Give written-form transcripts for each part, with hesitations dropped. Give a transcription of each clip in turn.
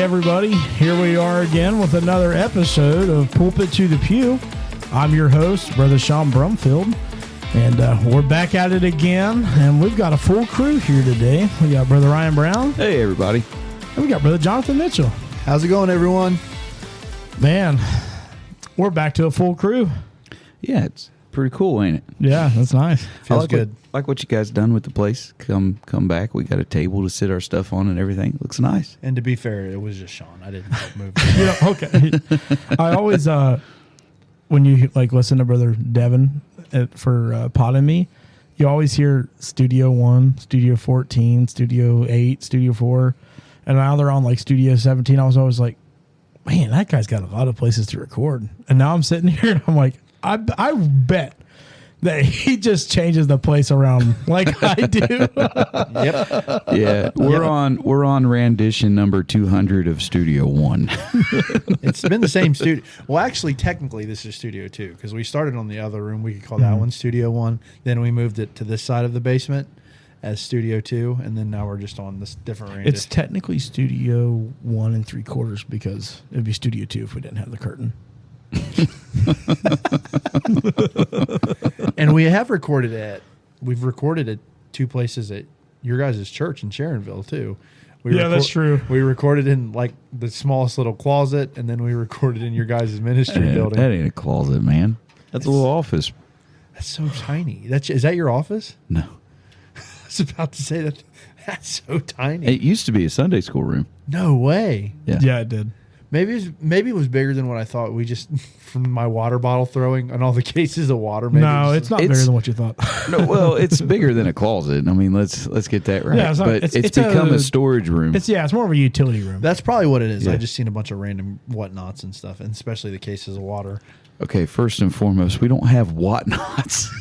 everybody. Here we are again with another episode of Pulpit to the Pew. I'm your host, Brother Sean Brumfield, and we're back at it again, and we've got a full crew here today. We got Brother Ryan Brown. Hey, everybody. And we got Brother Jonathan Mitchell. How's it going, everyone? Man, we're back to a full crew. Yeah, it's pretty cool, ain't it? Yeah, that's nice. Feels good. Like what you guys done with the place. Come back. We got a table to sit our stuff on and everything. Looks nice. And to be fair, it was just Sean. I didn't help move it. Okay. I always, when you listen to Brother Devin for Pod and Me, you always hear Studio 1, Studio 14, Studio 8, Studio 4, and now they're on Studio 17. I was always like, man, that guy's got a lot of places to record. And now I'm sitting here and I'm like, I bet that he just changes the place around like I do. Yep. Yeah, we're on rendition number 200 of Studio 1. It's been the same studio. Well, actually, technically, this is Studio 2 because we started on the other room. We could call that one Studio 1. Then we moved it to this side of the basement as Studio 2, and then now we're just on this different rendition. It's technically Studio 1 3/4 because it'd be Studio 2 if we didn't have the curtain. And we've recorded at two places at your guys' church in Sharonville too. That's true. We recorded in the smallest little closet, and then we recorded in your guys' ministry building. That ain't a closet, man. That's a little office. That's so tiny. Is that your office? No. I was about to say that. That's so tiny. It used to be a Sunday school room. No way. Yeah, it did. Maybe it was bigger than what I thought. We just from my water bottle throwing and all the cases of water. Maybe no, it's not bigger than what you thought. No, well, it's bigger than a closet. I mean, let's get that right. Yeah, it's become a storage room. It's more of a utility room. That's probably what it is. Yeah. I just seen a bunch of random whatnots and stuff, and especially the cases of water. Okay, first and foremost, we don't have whatnots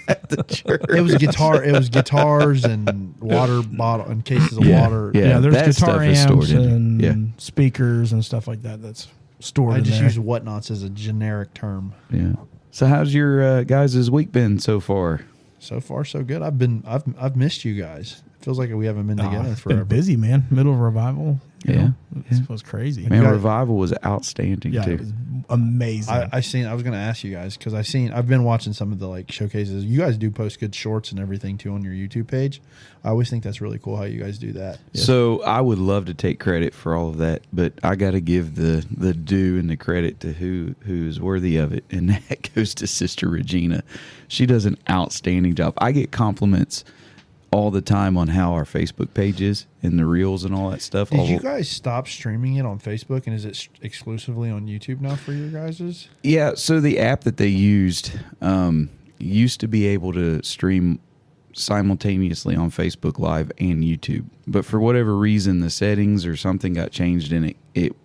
at the church. It was guitars and water bottle and cases of water. Yeah, there's that guitar stuff is amps stored and in speakers and stuff like that. That's stored. I in just there. use whatnots as a generic term. Yeah. So how's your guys' week been so far? So far, so good. I've missed you guys. It feels like we haven't been together It's forever. been busy, man. Middle of revival. It was crazy. Man, Revival was outstanding Yeah, too. it was amazing. I was going to ask you guys because I've been watching some of the showcases. You guys do post good shorts and everything too on your YouTube page. I always think that's really cool how you guys do that. So I would love to take credit for all of that, but I got to give the due and the credit to who's worthy of it, and that goes to Sister Regina. She does an outstanding job. I get compliments all the time on how our Facebook page is and the reels and all that stuff. Did you guys stop streaming it on Facebook, and is it exclusively on YouTube now for your guys's? Yeah, so the app that they used to be able to stream simultaneously on Facebook Live and YouTube. But for whatever reason, the settings or something got changed and it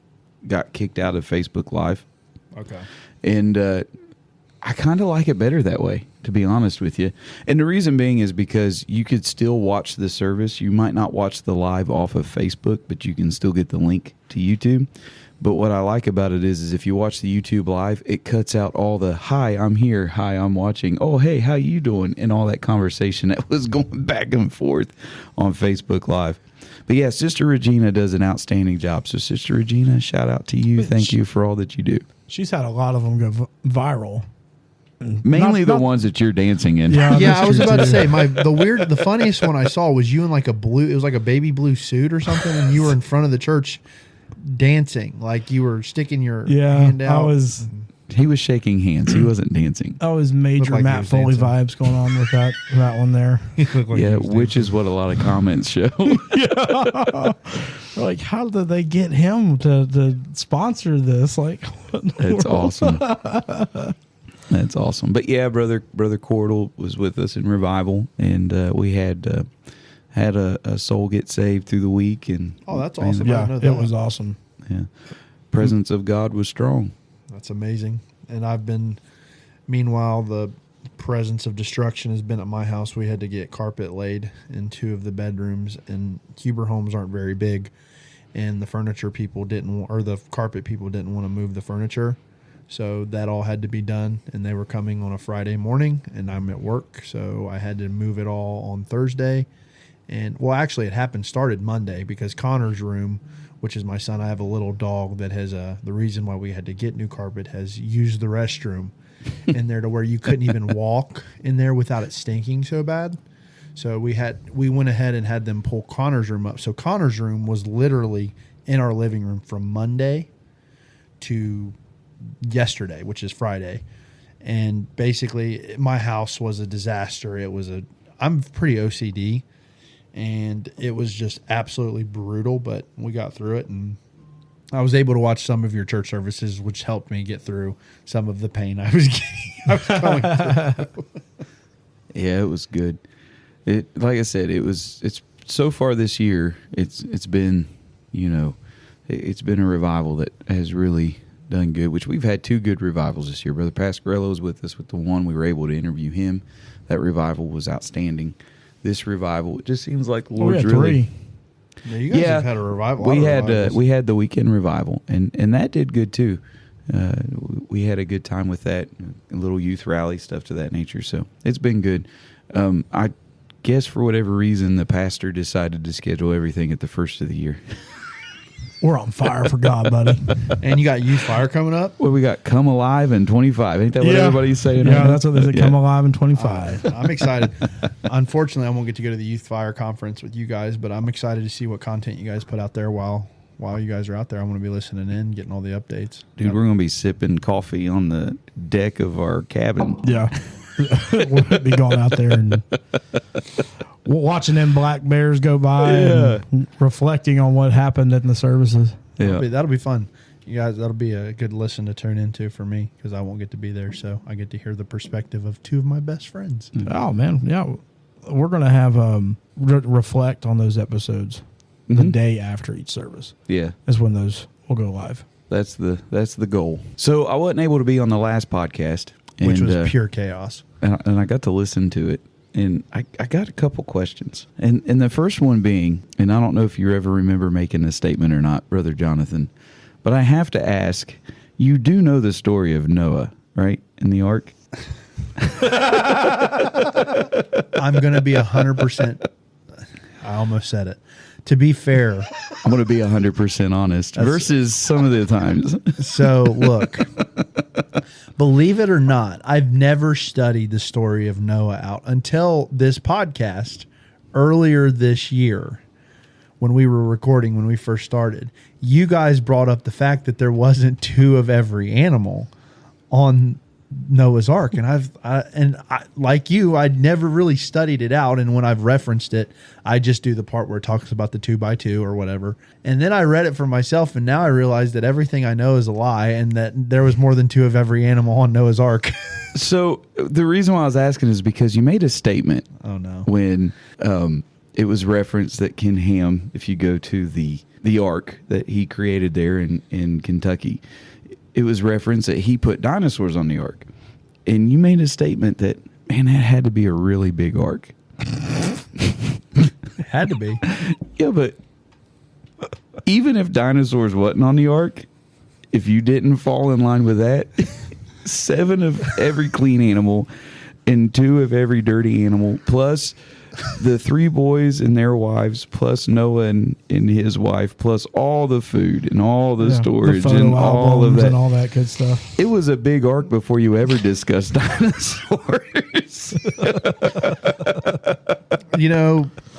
got kicked out of Facebook Live. Okay. And I kind of like it better that way, to be honest with you. And the reason being is because you could still watch the service. You might not watch the live off of Facebook, but you can still get the link to YouTube. But what I like about it is if you watch the YouTube live, it cuts out all the, hi, I'm here, hi, I'm watching, oh, hey, how you doing, and all that conversation that was going back and forth on Facebook Live. But yeah, Sister Regina does an outstanding job. So Sister Regina, shout out to you. Thank you for all that you do. She's had a lot of them go viral. Mainly the ones that you're dancing in. Yeah, I was about to say the funniest one I saw was you in it was like a baby blue suit or something, and you were in front of the church dancing, like you were sticking your hand out. He was shaking hands. He wasn't dancing. That was major Looked like Matt he was Foley dancing. vibes going on with that one there. Which is what a lot of comments show. Like, how did they get him to sponsor this? Like, what in the That's world? awesome. That's awesome. But yeah, brother Cordell was with us in Revival, and we had a soul get saved through the week. And that's awesome. I Yeah, didn't know that. it was awesome. Yeah, presence of God was strong. That's amazing. And meanwhile, the presence of destruction has been at my house. We had to get carpet laid in 2 of the bedrooms, and Huber homes aren't very big, and the carpet people didn't want to move the furniture. So that all had to be done, and they were coming on a Friday morning, and I'm at work, so I had to move it all on Thursday. And well, actually, started Monday because Connor's room, which is my son, I have a little dog that has the reason why we had to get new carpet, has used the restroom in there to where you couldn't even walk in there without it stinking so bad. So we went ahead and had them pull Connor's room up. So Connor's room was literally in our living room from Monday to yesterday, which is Friday. And basically my house was a disaster. I'm pretty OCD, and it was just absolutely brutal, but we got through it, and I was able to watch some of your church services, which helped me get through some of the pain I was going through. Yeah, it was good. Like I said, it's so far this year, it's been, it's been a revival that has really done good, which we've had 2 good revivals this year. Brother Pasquarello was with us with the one. We were able to interview him. That revival was outstanding. This revival, it just seems like the Lord's really... 3. Yeah, you guys have had a revival. We had the weekend revival, and that did good too. We had a good time with that, a little youth rally, stuff to that nature. So it's been good. I guess for whatever reason, the pastor decided to schedule everything at the first of the year. We're on fire for God, buddy. And you got Youth Fire coming up? Well, we got Come Alive in 25. Ain't that what everybody's saying? Yeah, right that's what they say. Come Alive in 25. I'm excited. Unfortunately, I won't get to go to the Youth Fire conference with you guys, but I'm excited to see what content you guys put out there while you guys are out there. I want to be listening in, getting all the updates. Dude, we're going to be sipping coffee on the deck of our cabin. Yeah. We'll be going out there and watching them black bears go by and reflecting on what happened in the services. Yeah. That'll be fun. You guys, that'll be a good listen to turn into for me because I won't get to be there. So I get to hear the perspective of 2 of my best friends. Oh, man. Yeah. We're going to have reflect on those episodes the day after each service. Yeah. Is when those will go live. That's the goal. So I wasn't able to be on the last podcast. Which was pure chaos. And I got to listen to it. And I got a couple questions. And the first one being, and I don't know if you ever remember making a statement or not, Brother Jonathan, but I have to ask, you do know the story of Noah, right? In the ark? I'm going to be 100%. I almost said it. To be fair, I'm going to be 100% honest versus some of the times. So, look, believe it or not, I've never studied the story of Noah out until this podcast earlier this year when we were recording, when we first started. You guys brought up the fact that there wasn't 2 of every animal on Noah's Ark, and I like you, I'd never really studied it out, and when I've referenced it, I just do the part where it talks about the 2x2 or whatever, and then I read it for myself, and now I realize that everything I know is a lie, and that there was more than 2 of every animal on Noah's Ark. So the reason why I was asking is because you made a statement. Oh no! When it was referenced that Ken Ham, if you go to the ark that he created there in Kentucky, it was referenced that he put dinosaurs on the ark. And you made a statement that, man, that had to be a really big ark. It had to be. Yeah, but even if dinosaurs wasn't on the ark, if you didn't fall in line with that, 7 of every clean animal and 2 of every dirty animal, plus the 3 boys and their wives, plus Noah and his wife, plus all the food and all the storage the and all of that. And all that good stuff. It was a big ark before you ever discussed dinosaurs.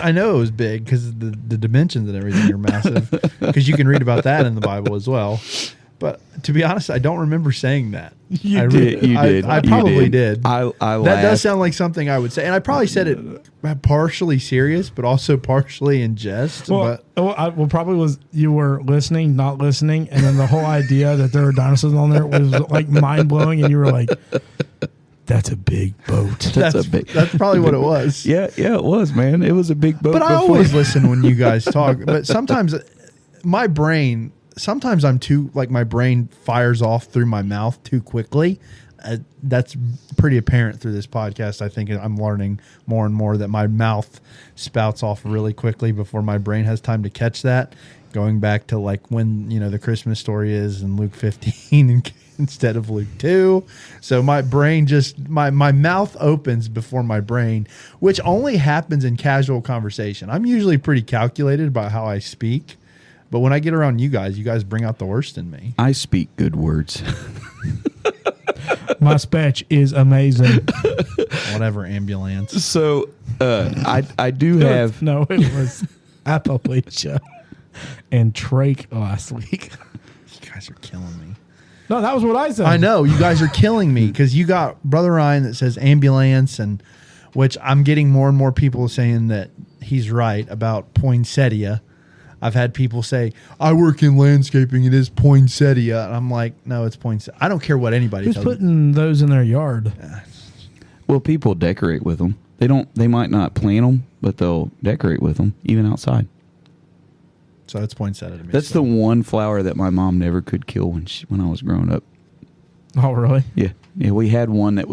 I know it was big because the dimensions and everything are massive, because you can read about that in the Bible as well. But to be honest, I don't remember saying that. You did. I probably did. I that laughed. does sound like something I would say. And I probably said it partially serious, but also partially in jest. Well, probably was you were listening, not listening. And then the whole idea that there were dinosaurs on there was like mind blowing. And you were like, that's a big boat. That's probably what it was. Yeah, it was, man. It was a big boat. But I always listen when you guys talk. But sometimes my brain sometimes I'm too, like, my brain fires off through my mouth too quickly. That's pretty apparent through this podcast. I think I'm learning more and more that my mouth spouts off really quickly before my brain has time to catch that. Going back to, like, when, you know, the Christmas story is in Luke 15 instead of Luke 2. So my brain my mouth opens before my brain, which only happens in casual conversation. I'm usually pretty calculated about how I speak. But when I get around you guys bring out the worst in me. I speak good words. My speech is amazing. Whatever, ambulance. So I do have. No, it was Appalachia and Drake last week. You guys are killing me. No, that was what I said. I know. You guys are killing me because you got Brother Ryan that says ambulance, and which I'm getting more and more people saying that he's right about poinsettia. I've had people say, I work in landscaping, it is poinsettia. And I'm like, no, it's poinsettia. I don't care what anybody Who's tells me. putting those in their yard? Well, people decorate with them. They might not plant them, but they'll decorate with them, even outside. So it's poinsettia to me. That's the one flower that my mom never could kill when I was growing up. Oh, really? Yeah, we had one that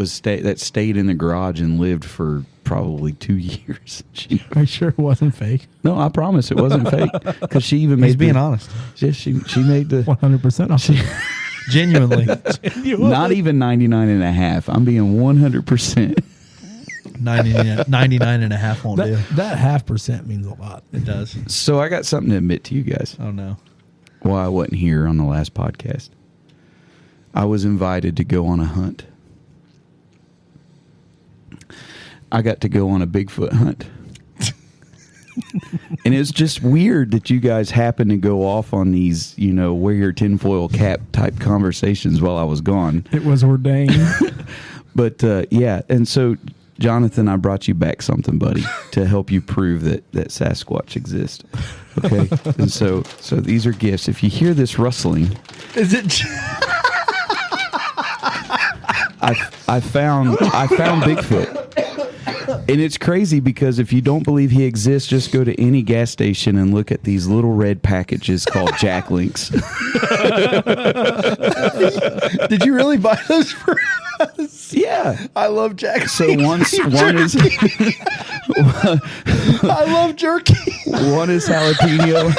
stayed in the garage and lived for probably 2 years. Are you sure it wasn't fake? No, I promise it wasn't fake because she even made. He's being honest. Yeah, she made the 100%. Genuinely. not even 99 and a half. I'm being 100%. 99 and a half won't do. That 0.5% means a lot. It does. So I got something to admit to you guys. Oh, no. Why I wasn't here on the last podcast. I was invited to go on a hunt. I got to go on a Bigfoot hunt. And it's just weird that you guys happen to go off on these, wear your tinfoil cap type conversations while I was gone. It was ordained. But, yeah. And so, Jonathan, I brought you back something, buddy, to help you prove that Sasquatch exists. Okay? And so these are gifts. If you hear this rustling... Is it... I found Bigfoot. And it's crazy because if you don't believe he exists, just go to any gas station and look at these little red packages called Jack Links. Did you really buy those for us? Yeah. I love Jack. So one is I love jerky. One is jalapeno.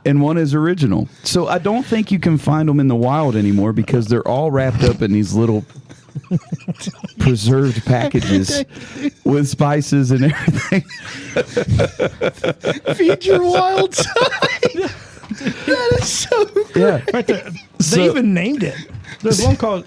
And one is original. So I don't think you can find them in the wild anymore because they're all wrapped up in these little preserved packages with spices and everything. Feed your wild side. That is so great. Yeah. Right there. They even named it. There's one called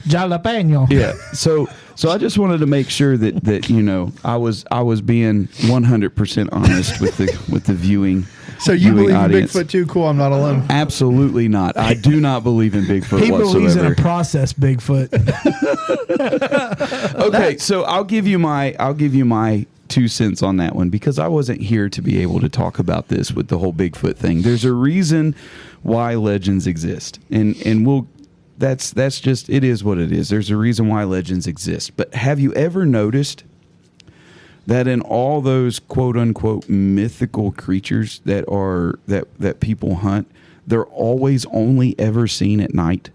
Jalapeno. Yeah. So I just wanted to make sure that I was being 100% honest with the viewing. So you believe audience. in Bigfoot too? Cool, I'm not alone. Absolutely not. I do not believe in Bigfoot He whatsoever. believes in a processed Bigfoot. Okay, so I'll give you my 2 cents on that one because I wasn't here to be able to talk about this with the whole Bigfoot thing. There's a reason why legends exist, and that's just, it is what it is. There's a reason why legends exist. But have you ever noticed that in all those quote unquote mythical creatures that people hunt, they're always only ever seen at night?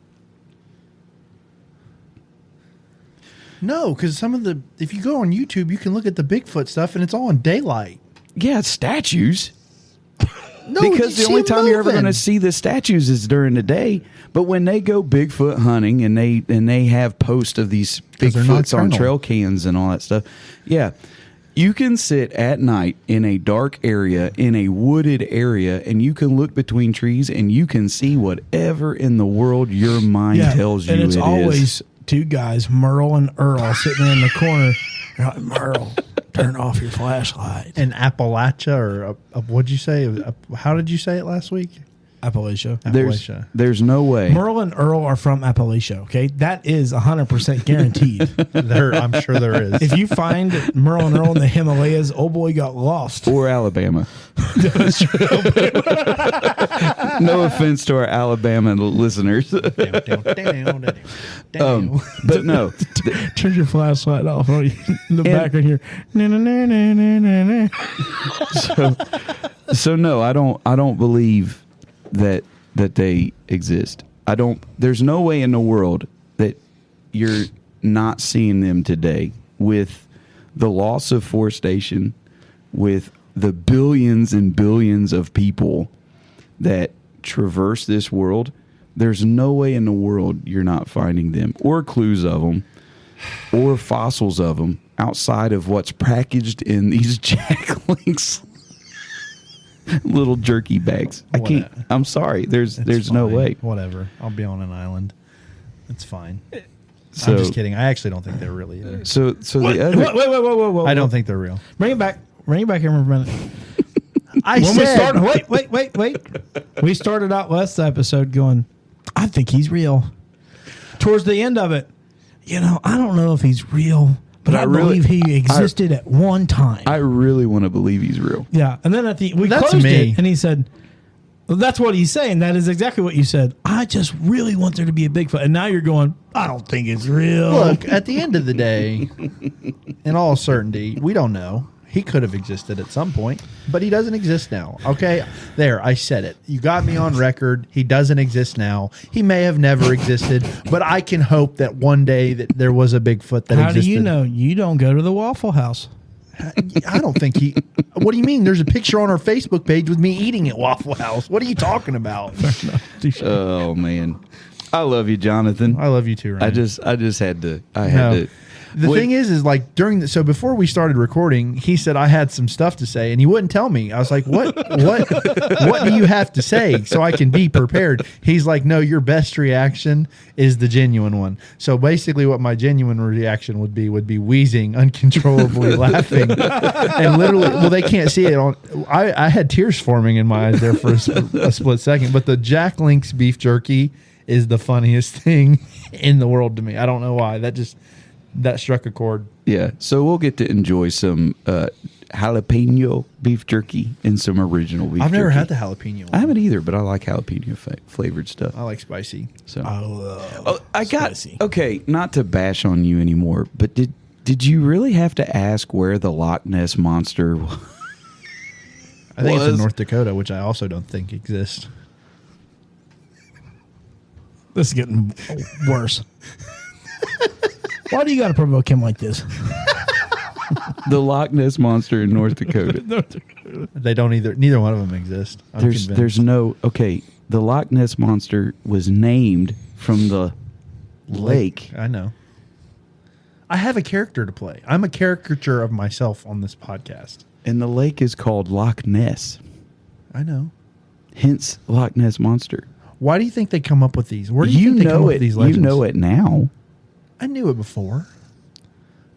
No, because if you go on YouTube, you can look at the Bigfoot stuff, and it's all in daylight. Yeah, it's statues. No, Because the only time you're ever going to see the statues is during the day. But when they go Bigfoot hunting and they have posts of these 'Cause they're Bigfoots on nocturnal. trail cans and all that stuff, yeah, you can sit at night in a dark area, in a wooded area, and you can look between trees and you can see whatever in the world your mind tells you and it's it always is. two guys, Merle and Earl, sitting in the corner. They're like, Merle, turn off your flashlight. In Appalachia, or what'd you say? How did you say it last week? Appalachia. Appalachia. There's no way. Merle and Earl are from Appalachia. Okay, that is 100% guaranteed. I'm sure there is. If you find Merle and Earl in the Himalayas, oh boy, got lost. Or Alabama. No offense to our Alabama listeners. Down. But no. Turn your flashlight off in the background here. Na, na, na, na, na, na, na. So no, I don't believe that they exist. There's no way in the world that you're not seeing them today with the loss of forestation, with the billions and billions of people that traverse this world. There's no way in the world you're not finding them or clues of them or fossils of them outside of what's packaged in these Jack Links little jerky bags. I can't. I'm sorry. There's no fine. way. Whatever. I'll be on an island. It's fine. So, I'm just kidding. I actually don't think they're real either. So the other. Wait. I don't think they're real. Bring it back. Bring it back here for a minute. I When we started, wait. We started out last episode going, I think he's real. Towards the end of it, I don't know if he's real, but I believe he existed at one time. I really want to believe he's real. Yeah, and then we That's closed me. it, and he said, well, "That's what he's saying. That is exactly what you said. I just really want there to be a Bigfoot." And now you're going, "I don't think it's real." Look, at the end of the day, in all certainty, we don't know. He could have existed at some point, but he doesn't exist now. Okay, there, I said it. You got me on record. He doesn't exist now. He may have never existed, but I can hope that one day that there was a Bigfoot that How existed. do you know? You don't go to the Waffle House. I don't think he. What do you mean? There's a picture on our Facebook page with me eating at Waffle House. What are you talking about? Oh man, I love you, Jonathan. I love you too, Ryan. I just had to. I had to. The thing is like so before we started recording, he said I had some stuff to say, and he wouldn't tell me. I was like, "What do you have to say so I can be prepared?" He's like, "No, your best reaction is the genuine one." So basically, what my genuine reaction would be wheezing, uncontrollably laughing, and literally, well, they can't see it on. I had tears forming in my eyes there for a split second. But the Jack Links beef jerky is the funniest thing in the world to me. I don't know why. That struck a chord. Yeah, so we'll get to enjoy some jalapeno beef jerky and some original beef jerky. I've never had the jalapeno one. I haven't either, but I like jalapeno flavored stuff. I like spicy. So I got okay, not to bash on you anymore, but did you really have to ask where the Loch Ness monster was? I think it's in North Dakota, which I also don't think exists. This is getting worse. Why do you got to provoke him like this? The Loch Ness monster in North Dakota. They don't either. Neither one of them exist. There's no okay. The Loch Ness monster was named from the lake. I know. I have a character to play. I'm a caricature of myself on this podcast. And the lake is called Loch Ness. I know. Hence Loch Ness monster. Why do you think they come up with these? Where do you think they come up with these legends? You know it now. I knew it before.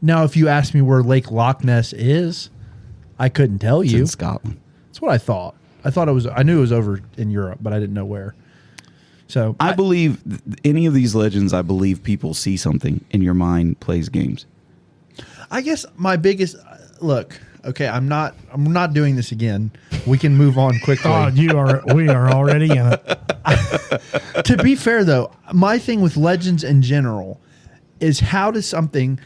Now, if you ask me where Lake Loch Ness is, I couldn't tell It's you. in Scotland. That's what I thought. I knew it was over in Europe, but I didn't know where. So I believe any of these legends. I believe people see something and your mind plays games. I guess my biggest look. Okay, I'm not doing this again. We can move on quickly. Oh, we are already in it. To be fair, though, my thing with legends in general is how does something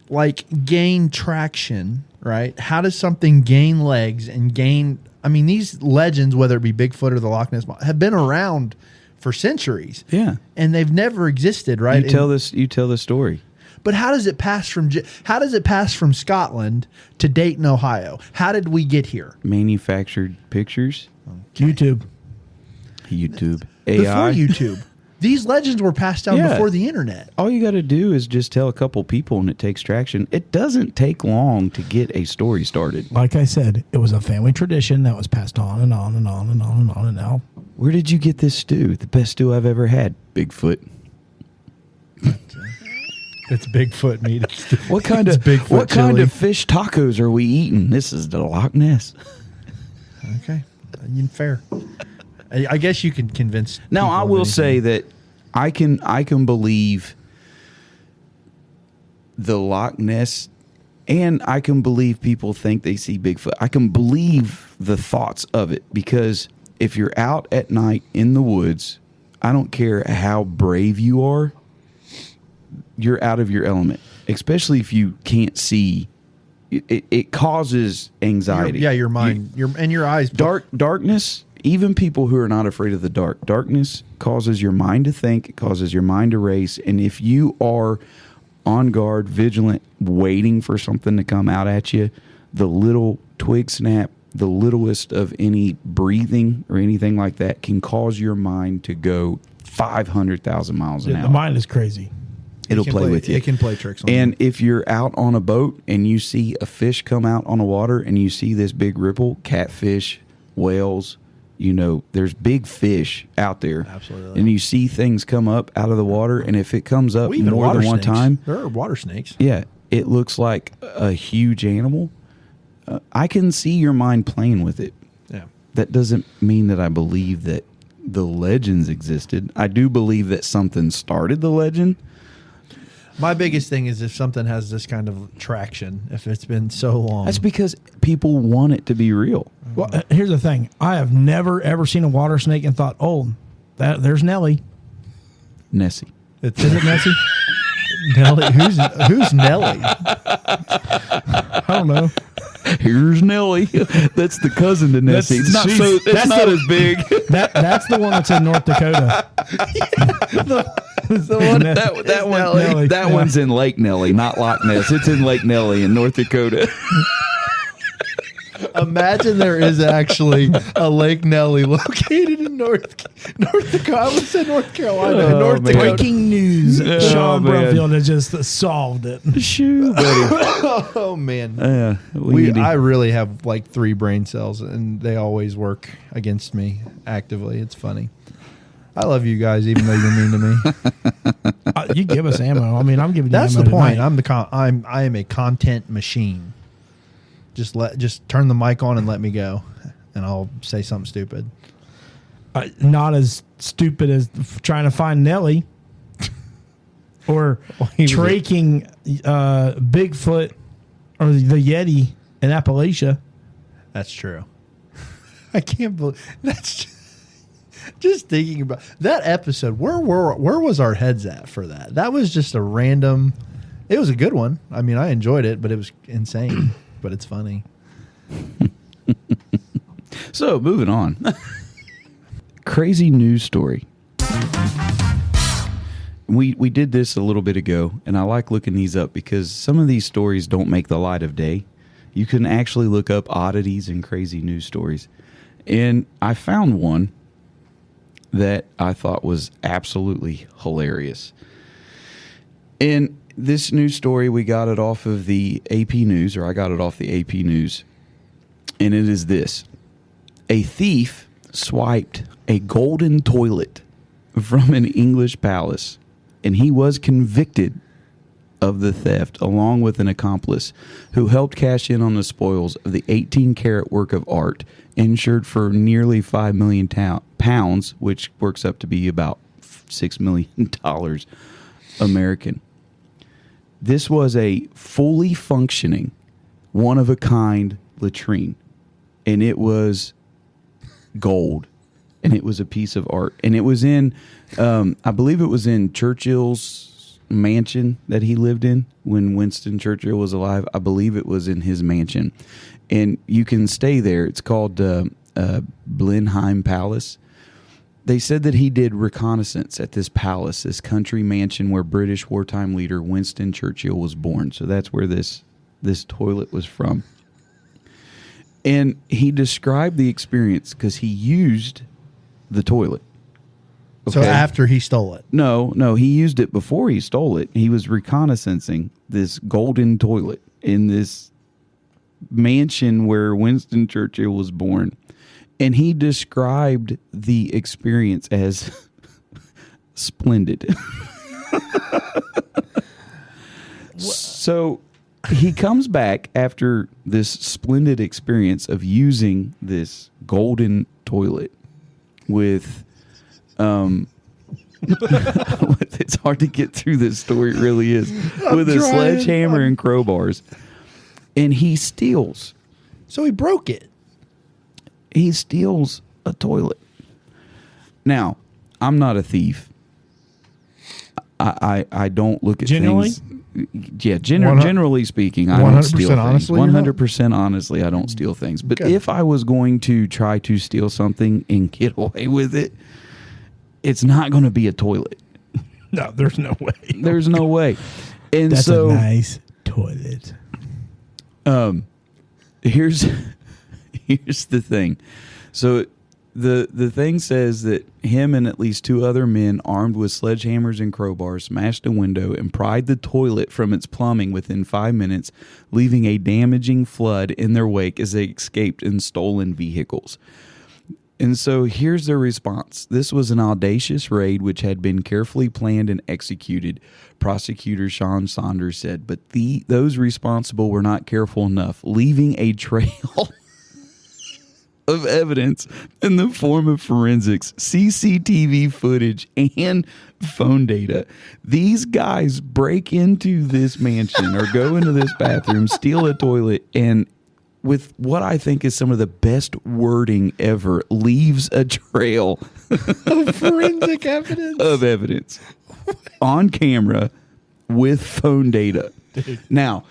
like gain traction, right? How does something gain legs and gain? I mean, these legends, whether it be Bigfoot or the Loch Ness, have been around for centuries. Yeah, and they've never existed, right? You tell the story. But how does it pass from Scotland to Dayton, Ohio? How did we get here? Manufactured pictures. YouTube. AI. Before YouTube. These legends were passed down before the internet. All you got to do is just tell a couple people and it takes traction. It doesn't take long to get a story started. Like I said, it was a family tradition that was passed on and on and on and on and on and now. Where did you get this stew? The best stew I've ever had. Bigfoot. It's Bigfoot meat. What kind of fish tacos are we eating? This is the Loch Ness. Okay, fair. I guess you can convince. Now, people I of will anything. say that I can believe the Loch Ness, and I can believe people think they see Bigfoot. I can believe the thoughts of it, because if you're out at night in the woods, I don't care how brave you are, you're out of your element, especially if you can't see. It causes anxiety. Your mind, your eyes. Darkness, even people who are not afraid of the darkness causes your mind to think, it causes your mind to race. And if you are on guard, vigilant, waiting for something to come out at you, the little twig snap, the littlest of any breathing or anything like that can cause your mind to go 500,000 miles an The hour. mind is crazy. It'll play with you. It can play tricks on And you. if you're out on a boat and you see a fish come out on the water and you see this big ripple, catfish, whales, there's big fish out there. Absolutely. And you see things come up out of the water, and if it comes up Well, even more water than one snakes. time, There are water snakes. yeah, it looks like a huge animal. I can see your mind playing with it. Yeah. That doesn't mean that I believe that the legends existed. I do believe that something started the legend. My biggest thing is if something has this kind of traction, if it's been so long. That's because people want it to be real. Well, here's the thing. I have never, ever seen a water snake and thought, oh, there's Nellie. Nessie. Is it Nessie? Nelly? Who's Nelly? I don't know. Here's Nellie. That's the cousin to Nessie. It's not that's not the- as big. That's the one that's in North Dakota. The one that one, Nellie. that Yeah. one's in Lake Nellie, not Loch Ness. It's in Lake Nellie in North Dakota. Imagine there is actually a Lake Nelly located in North Dakota. I would say North Carolina. Oh, North man. Dakota. Breaking news. Sean man. Brumfield has just solved it. Shoot, buddy. Oh man. I really have like 3 brain cells, and they always work against me actively. It's funny. I love you guys, even though you're mean to me. You give us ammo. I mean, I'm giving you That's ammo the point. tonight. I am a content machine. Just turn the mic on and let me go, and I'll say something stupid. Not as stupid as trying to find Nellie or he was traking Bigfoot or the Yeti in Appalachia. That's true. I can't believe that's just thinking about that episode. Where was our heads at for that? That was just a random. It was a good one. I mean, I enjoyed it, but it was insane. But it's funny. So, moving on. Crazy news story. We did this a little bit ago, and I like looking these up because some of these stories don't make the light of day. You can actually look up oddities and crazy news stories. And I found one that I thought was absolutely hilarious. And this news story, we got it off of the AP News, or I got it off the AP News. And it is this. A thief swiped a golden toilet from an English palace, and he was convicted of the theft along with an accomplice who helped cash in on the spoils of the 18-carat work of art insured for nearly £5 million, which works up to be about $6 million American. This was a fully functioning, one-of-a-kind latrine, and it was gold, and it was a piece of art, and it was in, I believe it was in Churchill's mansion that he lived in when Winston Churchill was alive. I believe it was in his mansion, and you can stay there. It's called Blenheim Palace. They said that he did reconnaissance at this palace, this country mansion where British wartime leader Winston Churchill was born. So that's where this toilet was from. And he described the experience because he used the toilet. So after he stole it. No, he used it before he stole it. He was reconnaissancing this golden toilet in this mansion where Winston Churchill was born. And he described the experience as splendid. So he comes back after this splendid experience of using this golden toilet with it's hard to get through this story, it really is, with a sledgehammer and crowbars, and he steals So he broke it. a toilet. Now, I'm not a thief. I don't look at Generally? things. Yeah, generally speaking, I don't steal 100% things. honestly, you're not? 100% honestly, I don't steal things. But Okay. if I was going to try to steal something and get away with it, it's not going to be a toilet. No, there's no way. There's no way. And That's so a nice toilet. here's the thing. So the thing says that him and at least 2 other men armed with sledgehammers and crowbars smashed a window and pried the toilet from its plumbing within 5 minutes, leaving a damaging flood in their wake as they escaped in stolen vehicles. And so here's their response. This was an audacious raid which had been carefully planned and executed, prosecutor Sean Saunders said, but those responsible were not careful enough, leaving a trail of evidence in the form of forensics, CCTV footage, and phone data. These guys break into this mansion or go into this bathroom, steal a toilet, and with what I think is some of the best wording ever, leaves a trail Forensic evidence. of evidence on camera with phone data. Now,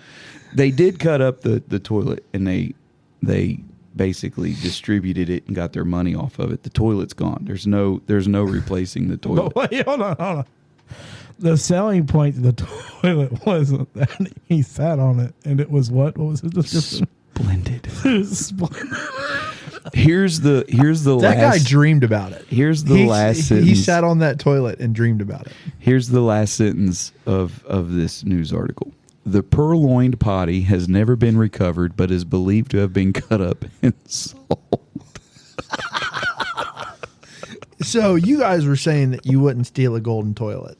they did cut up the toilet, and they basically distributed it and got their money off of it. The toilet's gone. There's no replacing the toilet. But wait, hold on. The selling point of the toilet wasn't that he sat on it, and it was what? What was it? Just Splendid. splendid. Here's the That guy last. dreamed about it. Here's the last sentence. He sat on that toilet and dreamed about it. Here's the last sentence of this news article. The purloined potty has never been recovered, but is believed to have been cut up and sold. So you guys were saying that you wouldn't steal a golden toilet.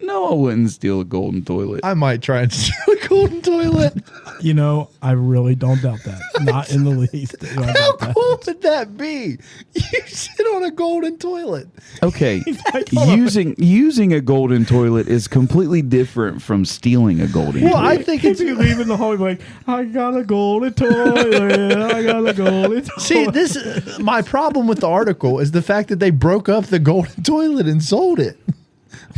No, I wouldn't steal a golden toilet. I might try and steal a golden toilet. You know, I really don't doubt that. Not in the least. Do I How doubt that. cool would that be? You sit on a golden toilet. Okay, Hold on. using a golden toilet is completely different from stealing a golden Well, toilet. I think If it's you leave in the hallway like, I got a golden toilet. I got a golden toilet. see this. My problem with the article is the fact that they broke up the golden toilet and sold it.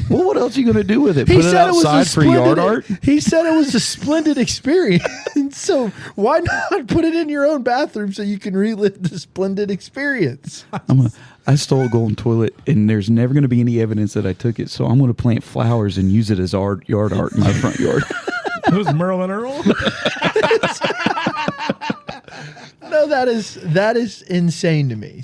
Well, what else are you going to do with it? He Put it said it was outside a for yard splendid. art? He said it was a splendid experience. So why not put it in your own bathroom so you can relive the splendid experience? I stole a golden toilet, and there's never going to be any evidence that I took it, so I'm going to plant flowers and use it as yard art in my front yard. It was Merlin Earl. No, that is insane to me.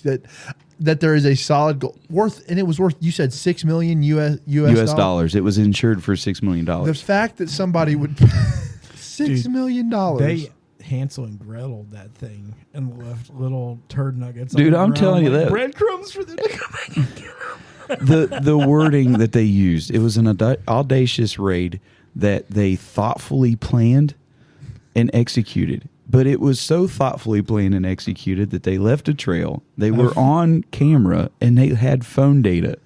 That there is a solid goal worth, and it was worth. You said $6 million US dollars. It was insured for $6 million. The fact that somebody would $6 million. They Hansel and Gretel that thing and left little turd nuggets. Dude, on the I'm ground telling you like that. breadcrumbs for them to come back. the wording that they used, it was an audacious raid that they thoughtfully planned and executed. But it was so thoughtfully planned and executed that they left a trail. They were on camera and they had phone data.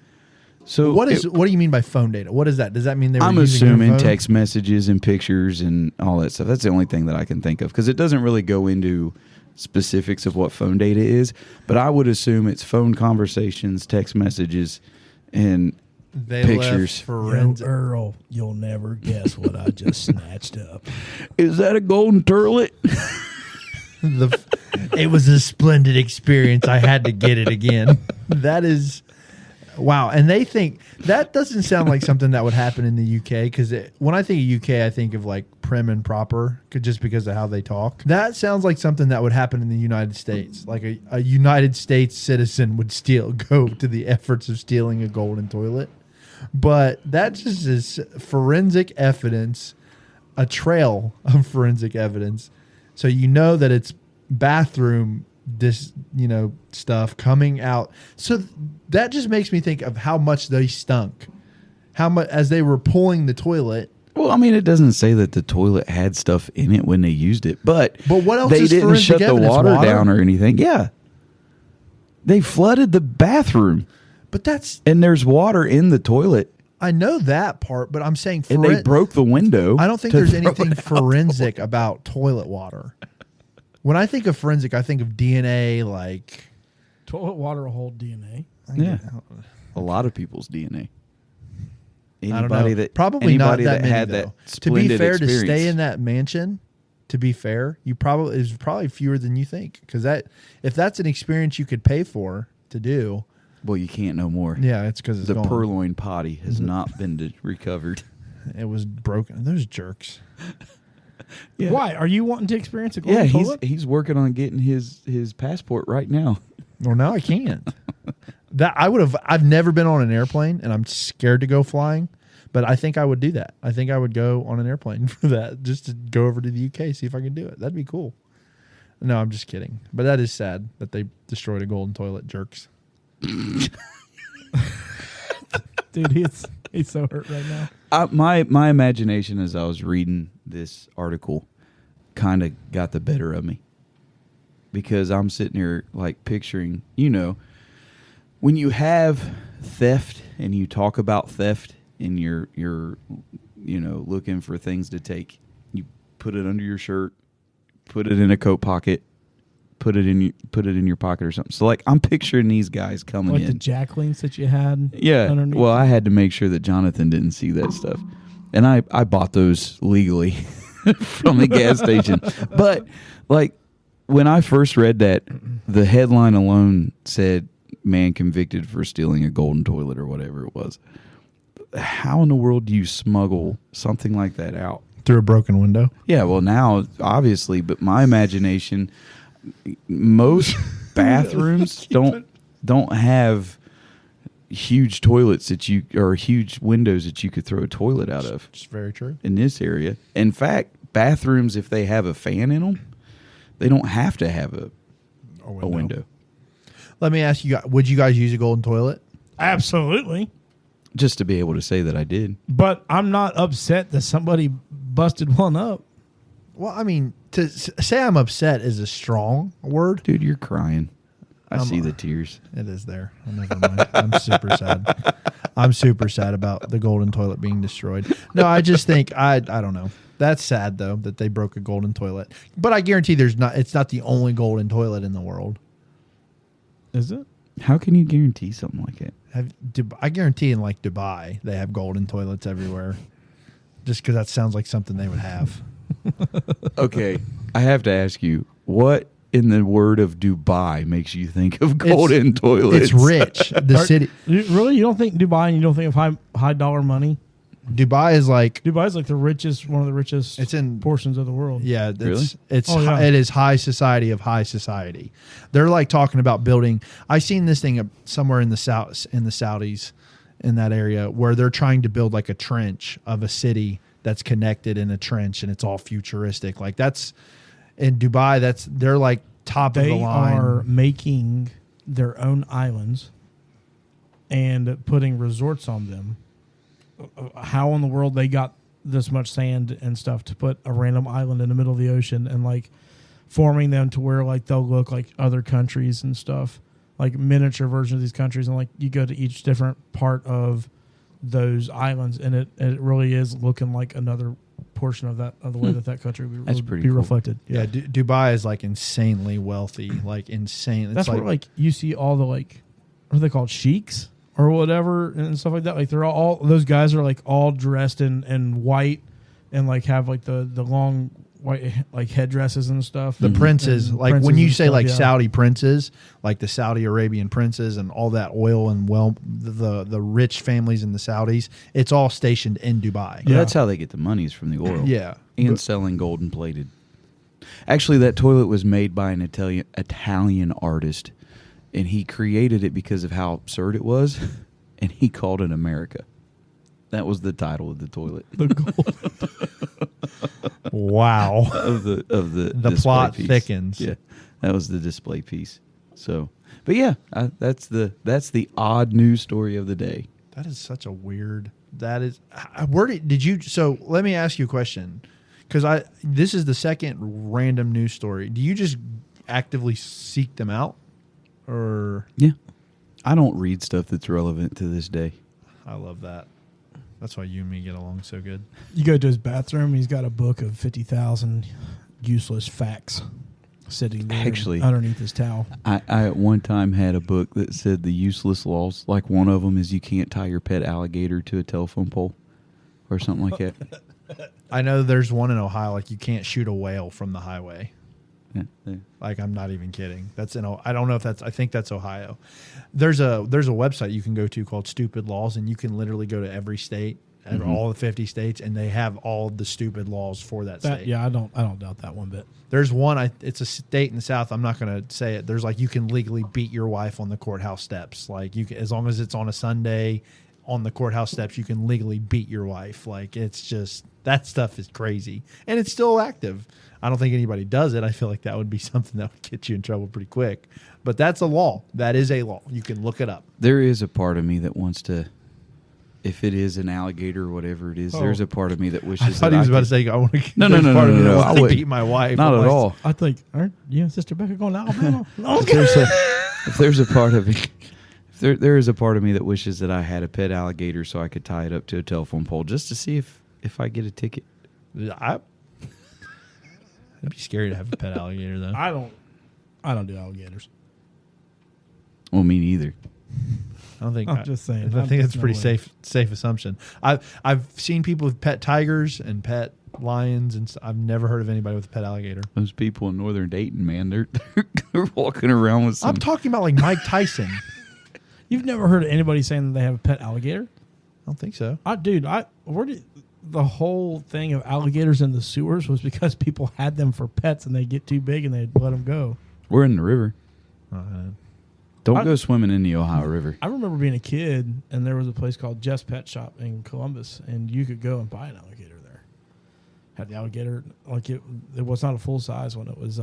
So What do you mean by phone data? What is that? Does that mean they were I'm using your assuming phone? text messages and pictures and all that stuff. That's the only thing that I can think of because it doesn't really go into specifics of what phone data is. But I would assume it's phone conversations, text messages, and They pictures. left forensic. Earl, you'll never guess what I just snatched up. Is that a golden turlet? It was a splendid experience. I had to get it again. That is, wow. And they think that doesn't sound like something that would happen in the UK because when I think of UK, I think of like prim and proper just because of how they talk. That sounds like something that would happen in the United States. Like a United States citizen would go to the efforts of stealing a golden toilet. But that just is forensic evidence, a trail of forensic evidence. So you know that it's bathroom stuff coming out. So that just makes me think of how much they stunk. How much as they were pulling the toilet. Well, I mean, it doesn't say that the toilet had stuff in it when they used it, but But what else they is didn't forensic shut the evidence? water down or anything. Yeah. They flooded the bathroom, But that's and there's water in the toilet, I know that part, but I'm saying and they broke the window. I don't think to there's throw anything it out. forensic about toilet water. When I think of forensic, I think of DNA. Like Toilet water will hold DNA. Yeah, a lot of people's DNA. I don't know. Anybody that Probably not anybody that that many, had though. that To be splendid fair, experience. to stay in that mansion, to be fair, you probably is probably fewer than you think. Because that if that's an experience you could pay for to do, Well, you can't no more. yeah, it's because it's The gone. purloin potty has not been recovered. It was broken. Those jerks. Yeah. Why are you wanting to experience a Yeah, golden toilet? he's working on getting his passport right now. Well, now I can't. That I would have. I've never been on an airplane, and I'm scared to go flying. But I think I would do that. I think I would go on an airplane for that, just to go over to the UK, see if I can do it. That'd be cool. No, I'm just kidding. But that is sad that they destroyed a golden toilet, jerks. Dude, he's so hurt right now. My imagination as I was reading this article kind of got the better of me, because I'm sitting here like picturing, when you have theft and you talk about theft and you're looking for things to take, you put it under your shirt, put it in a coat pocket, put it in your pocket or something. So like I'm picturing these guys coming Like in. the Jacklings that you had. Yeah. underneath. Well, I had to make sure that Jonathan didn't see that stuff. And I bought those legally from the gas station. But like when I first read that, the headline alone said man convicted for stealing a golden toilet or whatever it was. How in the world do you smuggle something like that out? Through a broken window. Yeah, well now obviously, but my imagination, most bathrooms don't have huge toilets or huge windows that you could throw a toilet out of It's very true. in this area. In fact, bathrooms, if they have a fan in them, they don't have to have a window. Let me ask you, would you guys use a golden toilet? Absolutely. Just to be able to say that I did. But I'm not upset that somebody busted one up. Well, I mean, to say I'm upset is a strong word. Dude, you're crying. I see the tears. It is there. Oh, never mind. I'm super sad. I'm super sad about the golden toilet being destroyed. No, I just think I don't know. That's sad though that they broke a golden toilet. But I guarantee it's not the only golden toilet in the world. Is it? How can you guarantee something like that? I guarantee in like Dubai they have golden toilets everywhere. Just because that sounds like something they would have. Okay, I have to ask you, what in the word of Dubai makes you think of golden toilets? It's rich. The city. Really? You don't think Dubai and you don't think of high dollar money? Dubai is like Dubai's like one of the richest It's in- portions of the world. yeah, Really? It is high society of high society. They're like talking about building. I seen this thing somewhere in the Saudis in that area where they're trying to build like a trench of a city that's connected in a trench and it's all futuristic. Like that's in Dubai. They're like top of the They line. are making their own islands and putting resorts on them. How in the world they got this much sand and stuff to put a random island in the middle of the ocean and like forming them to where like they'll look like other countries and stuff, like miniature versions of these countries, and like you go to each different part of those islands and it really is looking like another portion of the way that country would That's be pretty cool. reflected. yeah, Dubai is like insanely wealthy, like insane. It's That's where like you see all the like what are they called, sheiks or whatever and stuff like that. Like they're all those guys are like all dressed in white and like have like the long white like headdresses and stuff. the princes, And like when princes you and say stuff, like yeah. Saudi princes, like the Saudi Arabian princes and all that oil and the rich families in the Saudis, it's all stationed in Dubai. Yeah, that's how they get the monies from the oil. Yeah. And selling golden plated. Actually, that toilet was made by an Italian artist, and he created it because of how absurd it was, and he called it America. That was the title of the toilet. Wow. of the The display plot piece. thickens. Yeah, that was the display piece. So, but yeah, that's the odd news story of the day. That is such a weird. That is. Where did you? So let me ask you a question, because this is the second random news story. Do you just actively seek them out? Or Yeah. I don't read stuff that's relevant to this day. I love that. That's why you and me get along so good. You go to his bathroom, he's got a book of 50,000 useless facts sitting there Actually, underneath his towel. I at one time had a book that said the useless laws. Like one of them is you can't tie your pet alligator to a telephone pole or something like that. I know there's one in Ohio, like you can't shoot a whale from the highway. Yeah, yeah. Like I'm not even kidding. That's I don't know if that's. I think that's Ohio. There's a website you can go to called Stupid Laws, and you can literally go to every state and all the 50 states, and they have all the stupid laws for that state. Yeah, I don't doubt that one bit. There's one. It's a state in the South. I'm not going to say it. There's like you can legally beat your wife on the courthouse steps. Like you can, as long as it's on a Sunday, on the courthouse steps, you can legally beat your wife. Like it's just that stuff is crazy, and it's still active. I don't think anybody does it. I feel like that would be something that would get you in trouble pretty quick. But that's a law. That is a law. You can look it up. There is a part of me that wants to, if it is an alligator or whatever it is, there's a part of me that wishes I thought that he was I about could, to say, "I want to." No, I I wouldn't. beat my wife. Not at all. I think, aren't you and Sister Becca going to Alabama? If there's a part of me, there is a part of me that wishes that I had a pet alligator so I could tie it up to a telephone pole just to see if I get a ticket. It'd be scary to have a pet alligator, though. I don't do alligators. Well, me neither. I don't think. I'm just saying. I think that's a No pretty way. safe assumption. I've seen people with pet tigers and pet lions, and I've never heard of anybody with a pet alligator. Those people in northern Dayton, man, they're walking around with some. I'm talking about like Mike Tyson. You've never heard of anybody saying that they have a pet alligator? I don't think so. Where did the whole thing of alligators in the sewers was because people had them for pets and they get too big and they'd let them go. We're in the river. Don't I- go swimming in the Ohio River. I remember being a kid and there was a place called Jeff's Pet Shop in Columbus and you could go and buy an alligator there. Had the alligator like it was not a full size one. It was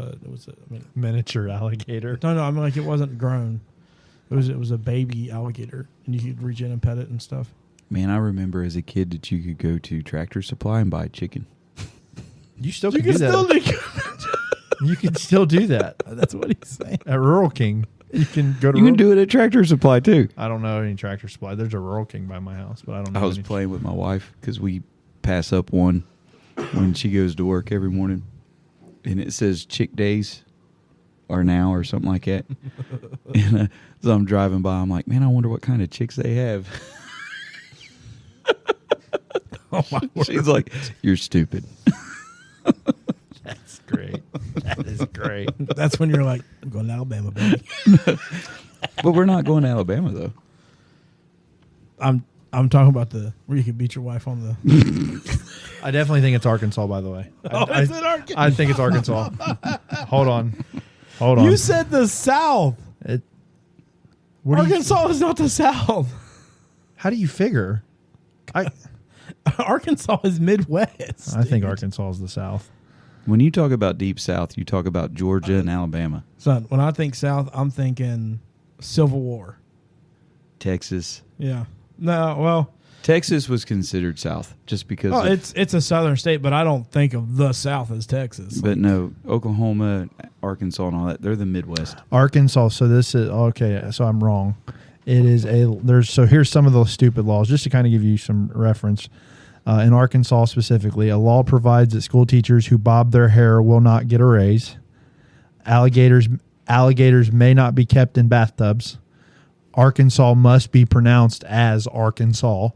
Miniature alligator. no, I mean like it wasn't grown. It was a baby alligator and you could reach in and pet it and stuff. Man, I remember as a kid that you could go to Tractor Supply and buy chicken. You still You can do can that. still do You can still do that That's what he's saying. at Rural King. You can go to. You can Rural- do it at Tractor Supply too. I don't know any Tractor Supply. There's a Rural King by my house, but I don't know. I was any. playing with my wife because we pass up one when she goes to work every morning, and it says Chick Days are now or something like that. And so I'm driving by, I'm like, man, I wonder what kind of chicks they have. Oh my She's like, you're stupid. That's great. That is great. That's when you're like, I'm going to Alabama, baby. But we're not going to Alabama though. I'm talking about where you can beat your wife on the. I definitely think it's Arkansas. By the way, Is it Arkansas? I think it's Arkansas. Hold on. You said the South. What do you- Arkansas is not the South. how do you figure? Arkansas is Midwest. I think dude. Arkansas is the South. When you talk about Deep South, you talk about Georgia and Alabama, Son, when I think South, I'm thinking Civil War. Texas. Yeah. No, well, Texas was considered South just because. oh, of- it's a southern state, but I don't think of the South as Texas. But no, Oklahoma, Arkansas, and all that—they're the Midwest. Arkansas. So this is okay. So I'm wrong. It is so here's some of those stupid laws just to kind of give you some reference. In Arkansas specifically, a law provides that school teachers who bob their hair will not get a raise. Alligators may not be kept in bathtubs. Arkansas must be pronounced as Arkansas.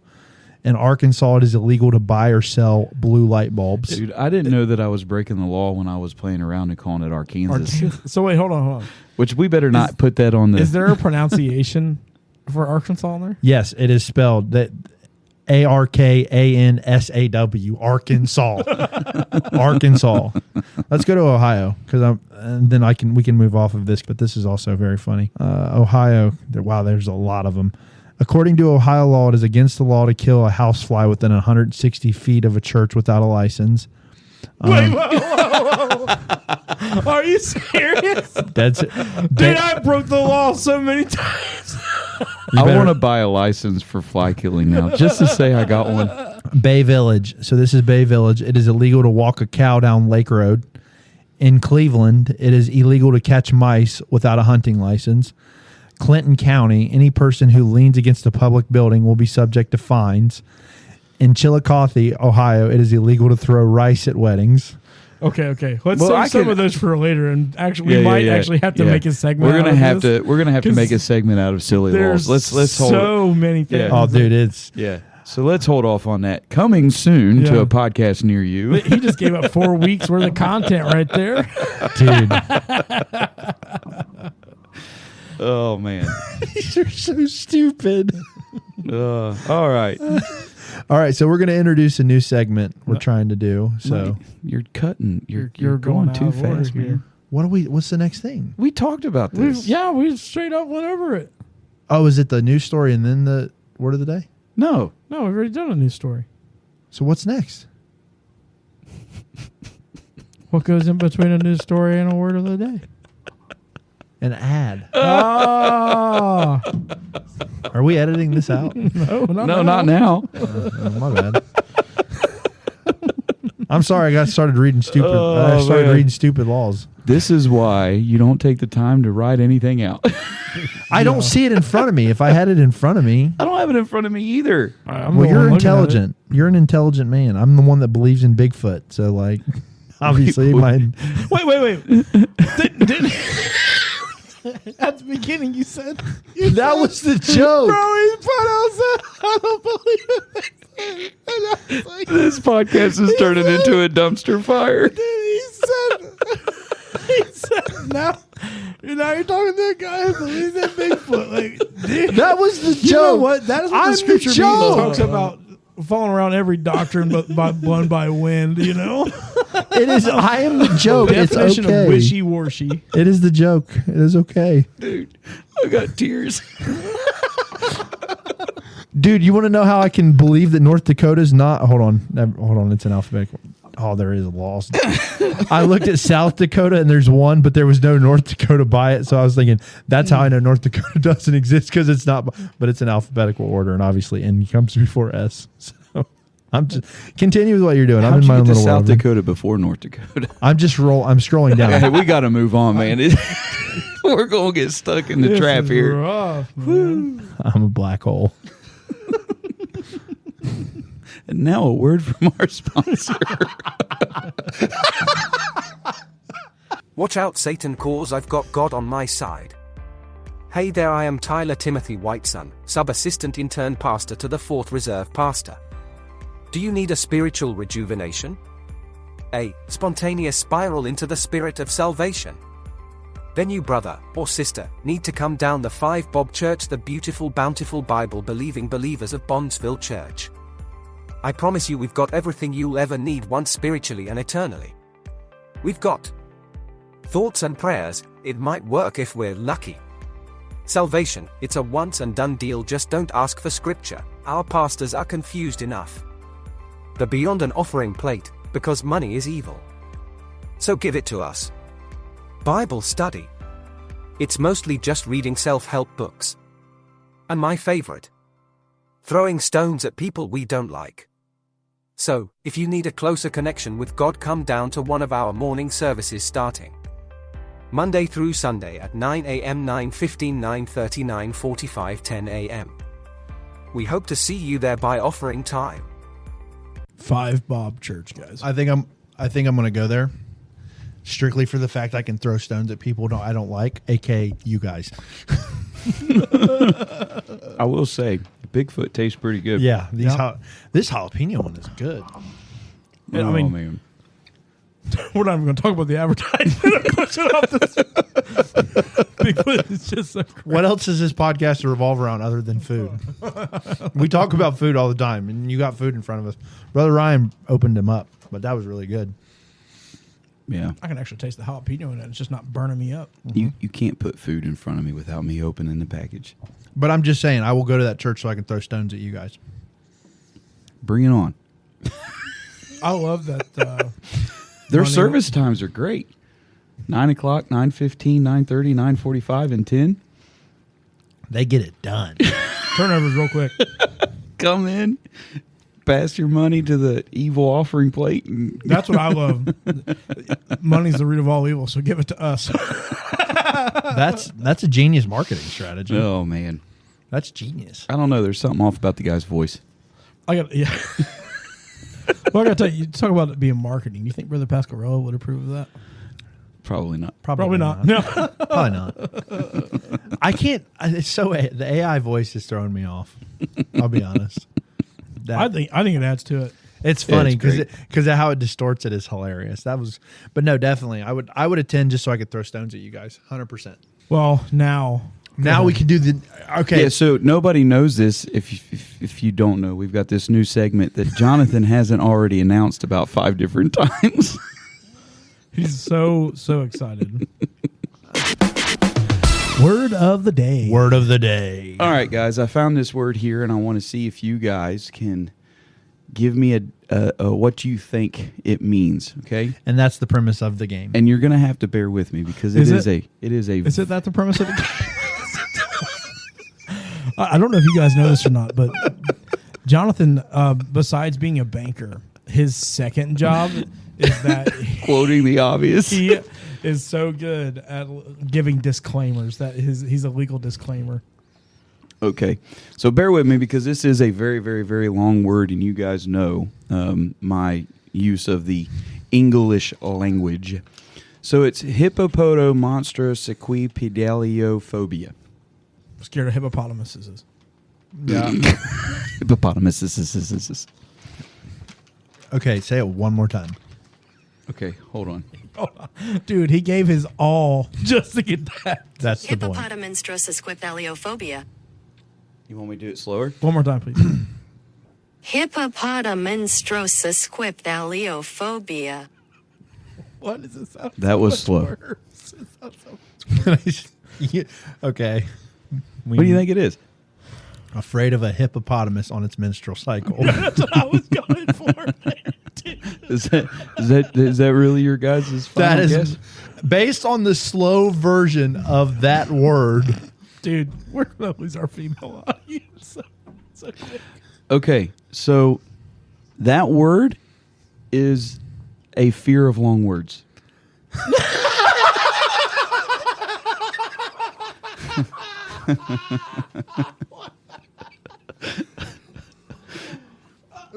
In Arkansas, it is illegal to buy or sell blue light bulbs. Dude, I didn't know that I was breaking the law when I was playing around and calling it Arkansas. So wait, hold on. Which we better not put that on the. Is there a pronunciation for Arkansas in there? Yes, it is spelled that Arkansaw, Arkansas, Arkansas. Let's go to Ohio and then we can move off of this. But this is also very funny. Ohio, wow, there's a lot of them. According to Ohio law, it is against the law to kill a housefly within 160 feet of a church without a license. Wait, whoa. Are you serious? That's Dude, I broke the law so many times. I want to buy a license for fly killing now, just to say I got one. Bay Village. So this is Bay Village. It is illegal to walk a cow down Lake Road. In Cleveland, it is illegal to catch mice without a hunting license. Clinton County, any person who leans against a public building will be subject to fines. In Chillicothe, Ohio, it is illegal to throw rice at weddings. Okay. Let's Well, save some of those for later, and actually, Yeah, we might yeah. actually have to Yeah. make a segment. We're gonna out of have this, to. We're gonna have to 'cause make a segment out of silly There's laws. Let's hold. so many things. Yeah. Oh, dude, it's Yeah. So let's hold off on that. Coming soon to Yeah. a podcast near you. He just gave up 4 weeks worth of content right there. dude. Oh man. These are so stupid. All right. All right, so we're going to introduce a new segment we're trying to do. So, You're cutting. You're You're going out too of order fast, here. man. what's the next thing? We talked about this. We straight up went over it. Oh, is it the news story and then the word of the day? No. No, we've already done a news story. So what's next? What goes in between a news story and a word of the day? An ad. Ah, Are we editing this out? no, Not now. Oh, my bad. I'm sorry, I got started reading stupid. I Oh, started man. reading stupid laws. This is why you don't take the time to write anything out. I don't see it in front of me. If I had it in front of me, I don't have it in front of me either. well, you're intelligent. You're an intelligent man. I'm the one that believes in Bigfoot. So, like, obviously, my Wait. At the beginning, you said that was the joke. Bro, he put out I don't believe it. And I was like, This podcast is turning into a dumpster fire. dude, he said, now you're talking to a guy who believes in Bigfoot. Like, dude, That was the joke. you know what? That is what I'm the scripture the joke. talks about. Falling around every doctrine, but by blown by wind. You know, It is. I am the joke. It's definition okay. of wishy-washy. It is the joke. It is okay. Dude, I got tears. Dude, you want to know how I can believe that North Dakota's not? Hold on. It's an alphabetical. Oh, there is a loss. I looked at South Dakota and there's one, but there was no North Dakota by it. So I was thinking that's how I know North Dakota doesn't exist because it's not. But it's in alphabetical order, and obviously N comes before S. So I'm just continue with what you're doing. I'm How'd in you my get own to little South world. Dakota before North Dakota? I'm scrolling Hey, down. we got to move on, man. We're going to get stuck in the This trap is here. rough, man. I'm a black hole. And now a word from our sponsor. Watch out, Satan, cause I've got God on my side. Hey there, I am Tyler Timothy Whiteson, sub-assistant intern pastor to the 4th Reserve Pastor. Do you need a spiritual rejuvenation? A spontaneous spiral into the spirit of salvation? Then you, brother or sister, need to come down the 5 Bob Church, the beautiful, bountiful, Bible-believing believers of Bondsville Church. I promise you we've got everything you'll ever need once spiritually and eternally. We've got thoughts and prayers, it might work if we're lucky. Salvation, it's a once and done deal, just don't ask for scripture, our pastors are confused enough. The beyond an offering plate, because money is evil. So give it to us. Bible study. It's mostly just reading self-help books. And my favorite, throwing stones at people we don't like. So, if you need a closer connection with God, come down to one of our morning services starting Monday through Sunday at 9 a.m., 9:15, 9:30, 9:45, 10 a.m. We hope to see you there by offering time. 5 Bob Church, guys. I think I'm going to go there strictly for the fact I can throw stones at people I don't like, aka you guys. I will say, Bigfoot tastes pretty good. Yeah, this jalapeno one is good. And I mean, man. we're not even going to talk about the advertisement. I'm going to shut off this. Bigfoot is just so great. What else does this podcast revolve around other than food? We talk about food all the time, and you got food in front of us. Brother Ryan opened them up, but that was really good. Yeah. I can actually taste the jalapeno in it. It's just not burning me up. You can't put food in front of me without me opening the package. But I'm just saying, I will go to that church so I can throw stones at you guys. Bring it on. I love that. Their Monday- service times are great. 9 o'clock, 9:15, 9:30, 9:45, and 10. They get it done. Turnovers real quick. Come in, pass your money to the evil offering plate. And That's what I love. Money's the root of all evil, so give it to us. That's a genius marketing strategy. oh man, That's genius. I don't know. There's something off about the guy's voice. I got yeah. Well, I got to tell you, talk about it being marketing. You think Brother Pasquarello would approve of that? Probably not. Probably not. No. Probably not. I can't. It's so the AI voice is throwing me off. I'll be honest. I think it adds to it. It's funny it's great. because how it distorts it is hilarious. But no, definitely, I would attend just so I could throw stones at you guys. 100%. Well, now We can do the okay. Yeah, so nobody knows this. If you don't know, we've got this new segment that Jonathan hasn't already announced about 5 different times. he's so excited. Word of the day. Word of the day. All right, guys, I found this word here, and I want to see if you guys can give me a what you think it means. Okay, And that's the premise of the game. and you're gonna have to bear with me because Is is it that the premise of the game? I don't know if you guys know this or not, but Jonathan, besides being a banker, his second job is that quoting the obvious. he is so good at giving disclaimers that he's a legal disclaimer. Okay, so bear with me because this is a very, very, very long word, and you guys know my use of the English language. So it's hippopotomonstrossequipedaliophobia. Scared of hippopotamuses. Yeah. Hippopotamus. Okay, say it one more time. Okay, hold on. Dude, he gave his all just to get that. That's the point. Hippopotamonstrossequipedaliophobia. You want me to do it slower? One more time, please. Hippopotamonstrossequipedaliophobia. What is this? That was slow. Okay. What do you think it is? Afraid of a hippopotamus on its menstrual cycle. That's what I was going for. Is that really your guys' final That is guess? based on the slow version of that word. Dude, we're going to lose our female audience. So quick. Okay, so that word is a fear of long words.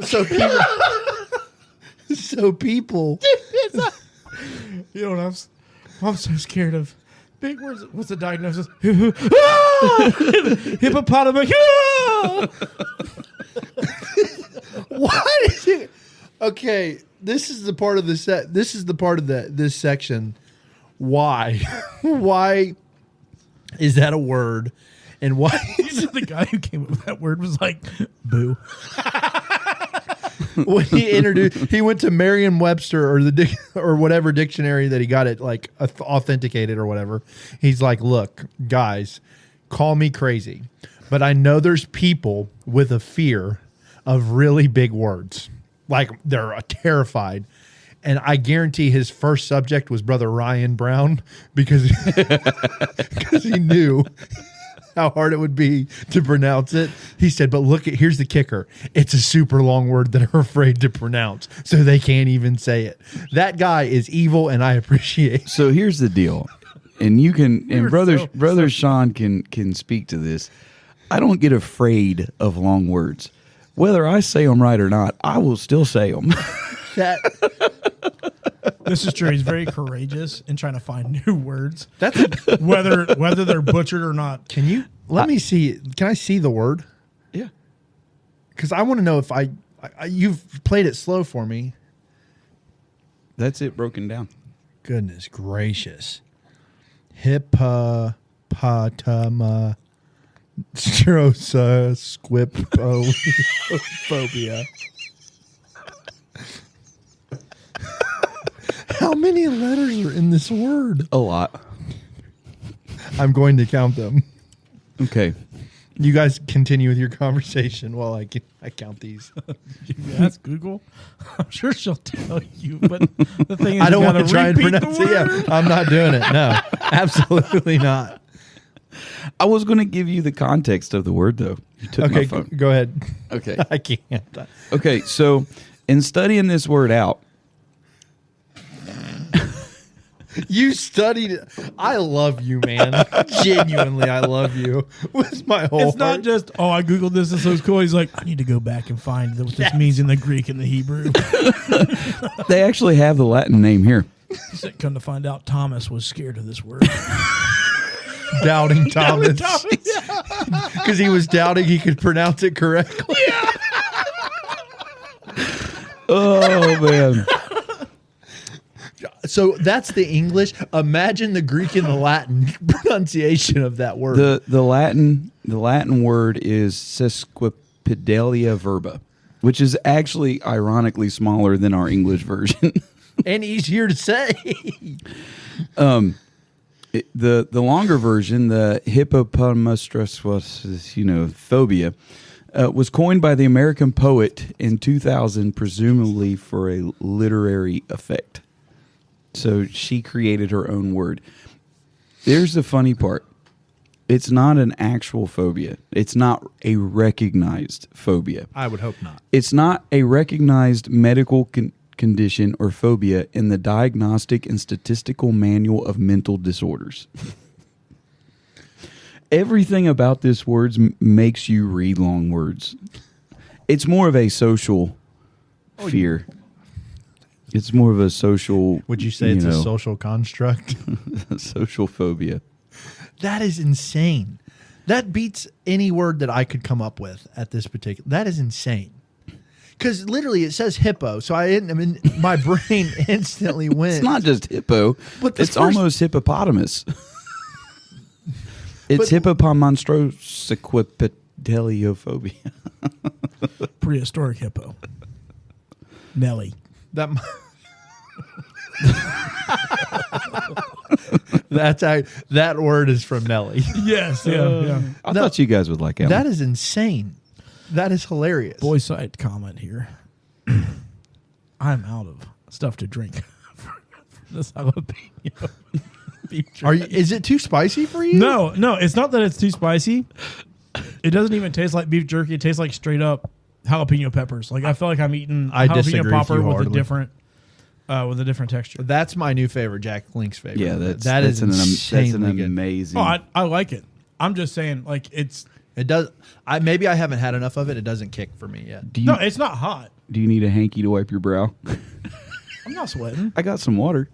So people. You know what I'm so scared of big words. What's the diagnosis? Hippopotamus. What is it? Okay, this is the part of this section. Why? Why is that a word? And why The guy who came up with that word was like, boo. when he went to Merriam-Webster or whatever dictionary that he got it like authenticated or whatever. He's like, look, guys, call me crazy, but I know there's people with a fear of really big words, like they're terrified. And I guarantee his first subject was Brother Ryan Brown because he knew how hard it would be to pronounce it. He said, but here's the kicker. It's a super long word that are afraid to pronounce, so they can't even say it. That guy is evil, and I appreciate it. So here's the deal, and you can, and You're brother Sean can speak to this. I don't get afraid of long words. Whether I say them right or not, I will still say them. This is true. He's very courageous in trying to find new words, That's whether they're butchered or not. Can you let me see? Can I see the word? Yeah. Because I want to know if you've played it slow for me. That's it broken down. Goodness gracious. Hippopotamonstrossequipedaliophobia. How many letters are in this word? A lot. I'm going to count them. Okay. You guys continue with your conversation while I count these. You ask Google, I'm sure she'll tell you. But the thing is, I don't you want to gotta try and repeat the pronounce it. Yeah, word. I'm not doing it. No, absolutely not. I was going to give you the context of the word, though. You took my Okay, phone. go ahead. Okay. I can't. Okay, so in studying this word out, You studied it. I love you, man. Genuinely, I love you with my whole It's not heart. just, oh, I Googled this and so it's cool. He's like, I need to go back and find what this means in the Greek and the Hebrew. they actually have the Latin name here. He said, come to find out, Thomas was scared of this word. Doubting Thomas. Because he was doubting he could pronounce it correctly. Oh, man. So that's the English. Imagine the Greek and the Latin pronunciation of that word. The Latin word is sesquipedalia verba, which is actually ironically smaller than our English version. And easier to say. The longer version, the hippopotamus, phobia, was coined by the American poet in 2000, presumably for a literary effect. So she created her own word. There's the funny part. It's not an actual phobia. It's not a recognized phobia. I would hope not. It's not a recognized medical condition or phobia in the Diagnostic and Statistical Manual of Mental Disorders. Everything about this word makes you read long words. It's more of a social fear. It's more of a social... Would you say it's a social construct? social phobia. That is insane. That beats any word that I could come up with at this particular. That is insane. Because literally it says hippo, so my brain instantly went. It's not just hippo. But It's almost hippopotamus. It's hippopotamonstrossequipedaliophobia. Prehistoric hippo. Nelly. That that word is from Nelly. Yes, yeah. I thought you guys would like that. That is insane. That is hilarious. Boy side comment here. I'm out of stuff to drink for this jalapeno beef jerky. Is it too spicy for you? No, it's not that it's too spicy. It doesn't even taste like beef jerky. It tastes like straight up jalapeno peppers. Like I feel like I'm eating I disagree jalapeno with popper you with a heartily. different texture. That's my new favorite. Jack Link's favorite. Yeah, that's insanely an good. amazing. Oh, I like it. I'm just saying, like it's It does. Maybe I haven't had enough of it. It doesn't kick for me yet. Do you, no, it's not hot. do you need a hanky to wipe your brow? I'm not sweating. I got some water.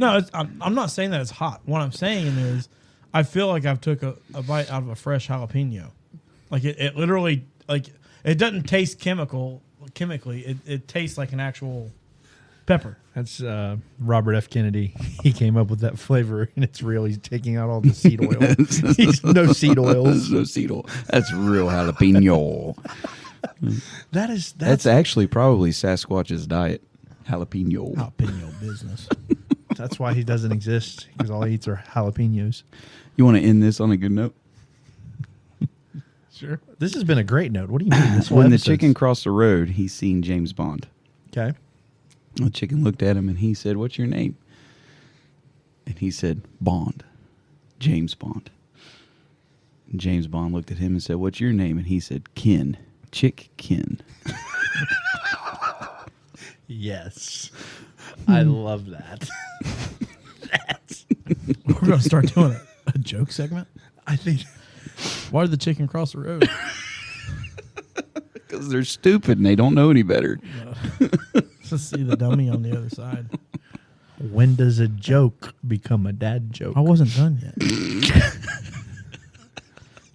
No, I'm not saying that it's hot. What I'm saying is, I feel like I've took a bite out of a fresh jalapeno. Like it literally, like it doesn't taste chemically. It tastes like an actual pepper. That's Robert F. Kennedy. He came up with that flavor, and it's real. He's taking out all the seed oil. No seed oils. No seed oil. That's real jalapeno. That's actually probably Sasquatch's diet. Jalapeno. Jalapeno business. That's why he doesn't exist, because all he eats are jalapenos. You want to end this on a good note? Sure. This has been a great note. What do you mean? This whole When the episode's- chicken crossed the road, he seen James Bond. Okay. The chicken looked at him and he said, "What's your name?" And he said, "Bond. James Bond." And James Bond looked at him and said, "What's your name?" And he said, "Ken. Chick Ken." Yes. I love that. We're gonna start doing a joke segment. I think Why did the chicken cross the road? Because they're stupid and they don't know any better. Let's see the dummy on the other side. when does a joke become a dad joke? I wasn't done yet.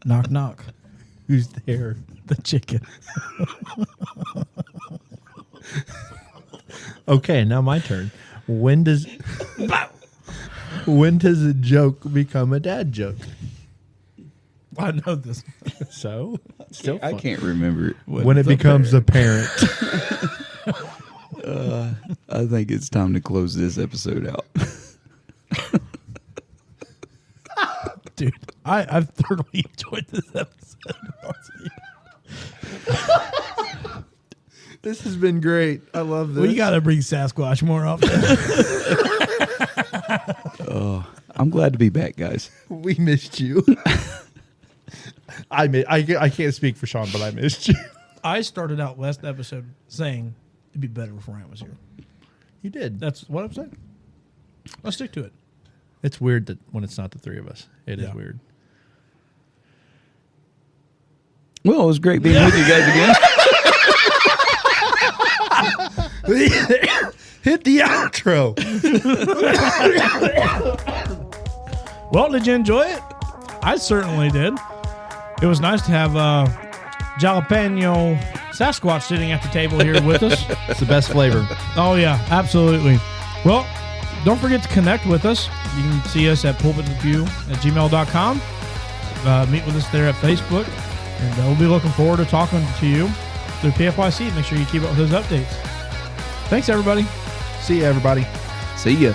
Knock knock. Who's there? The chicken. Okay, now my turn. When does a joke become a dad joke? I know this. So still I fun. can't remember it. When it becomes apparent. I think it's time to close this episode out. Dude, I've thoroughly enjoyed this episode. This has been great. I love this. We got to bring Sasquatch more often. I'm glad to be back, guys. We missed you. I can't speak for Sean, but I missed you. I started out last episode saying it'd be better if Ryan was here. You did. That's what I'm saying. Let's stick to it. It's weird that when it's not the three of us, it is Yeah. weird. Well, it was great being with you guys again. Hit the outro. Well, did you enjoy it? I certainly did. It was nice to have jalapeno Sasquatch sitting at the table here with us. It's the best flavor. Oh, yeah, absolutely. Well, don't forget to connect with us. You can see us at pulpitreview@gmail.com. Meet with us there at Facebook. And we'll be looking forward to talking to you through PFYC. Make sure you keep up with those updates. Thanks, everybody. See you, everybody. See ya.